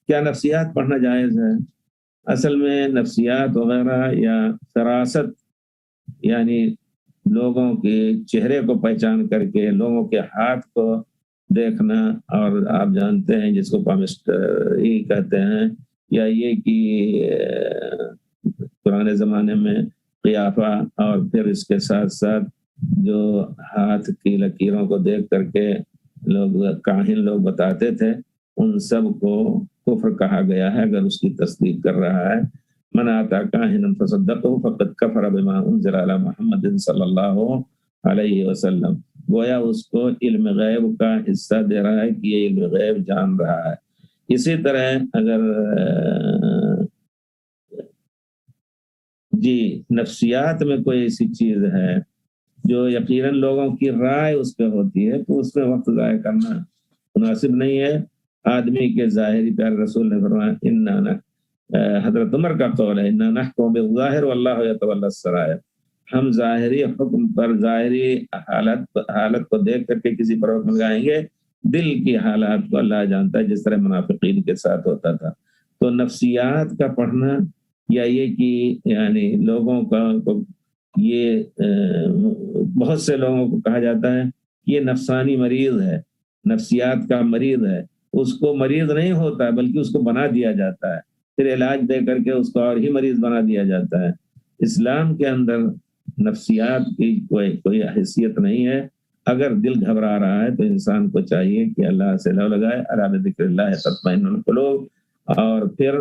کیا نفسیات پڑھنا جائز ہے؟ اصل میں نفسیات وغیرہ یا فراست، یعنی لوگوں کے چہرے کو پہچان کر کے لوگوں کے ہاتھ کو دیکھنا، اور آپ جانتے ہیں جس کو پامسٹری کہتے ہیں، یا یہ کہ پرانے زمانے میں قیافہ، اور پھر اس کے ساتھ ساتھ جو ہاتھ کی لکیروں کو دیکھ کر کے لوگ کاہن لوگ بتاتے تھے، ان سب کو کفر کہا گیا ہے اگر اس کی تصدیق کر رہا ہے۔ من آتا کاہنا فصدقہ فقد کفر بما انزل علی محمد صلی اللہ علیہ وسلم، گویا اس کو علم غیب کا حصہ دے رہا ہے کہ یہ علم غیب جان رہا ہے۔ اسی طرح اگر نفسیات میں کوئی ایسی چیز ہے جو یقیناً لوگوں کی رائے اس پہ ہوتی ہے تو اس پہ وقت ضائع کرنا مناسب نہیں ہے۔ آدمی کے ظاہری، پیارے رسول نے فرمایا حضرت عمر کا قول ہے، انا نحکم بالظاہر واللہ یتولی السرائر، ہم ظاہری حکم پر، ظاہری حالت کو دیکھ کر کے کسی پر حکم لگائیں گے، دل کی حالات کو اللہ جانتا ہے، جس طرح منافقین کے ساتھ ہوتا تھا۔ تو نفسیات کا پڑھنا، یا یہ کہ یعنی لوگوں کا یہ بہت سے لوگوں کو کہا جاتا ہے کہ یہ نفسانی مریض ہے، نفسیات کا مریض ہے، اس کو مریض نہیں ہوتا بلکہ اس کو بنا دیا جاتا ہے، پھر علاج دے کر کے اس کو اور ہی مریض بنا دیا جاتا ہے۔ اسلام کے اندر نفسیات کی کوئی حیثیت نہیں ہے۔ اگر دل گھبرا رہا ہے تو انسان کو چاہیے کہ اللہ سے لو لگائے، الا بذکر اللہ تطمئن القلوب، اور پھر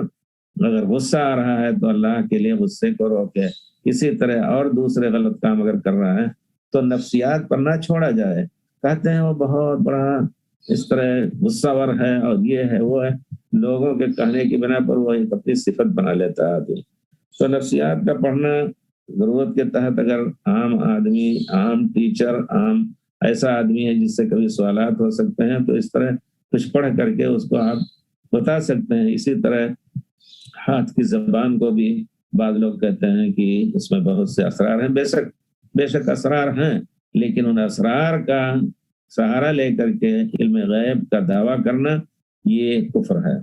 اگر غصہ آ رہا ہے تو اللہ کے لیے غصے کو روکے۔ اسی طرح اور دوسرے غلط کام اگر کر رہا ہے تو نفسیات پر نہ چھوڑا جائے۔ کہتے ہیں وہ بہت بڑا اس طرح غصہ ور ہے اور یہ ہے وہ ہے، لوگوں کے کہنے کی بنا پر وہ ایک اپنی صفت بنا لیتا ہے آدمی۔ تو نفسیات کا پڑھنا ضرورت کے تحت، اگر عام آدمی، عام ٹیچر، عام ایسا آدمی ہے جس سے کبھی سوالات ہو سکتے ہیں، تو اس طرح کچھ پڑھ کر کے اس کو آپ بتا سکتے ہیں۔ اسی طرح ہاتھ کی زبان کو بھی بعض لوگ کہتے ہیں کہ اس میں بہت سے اسرار ہیں، بے شک اسرار ہیں، لیکن ان اسرار کا سہارا لے کر کے علم غیب کا دعویٰ کرنا یہ کفر ہے۔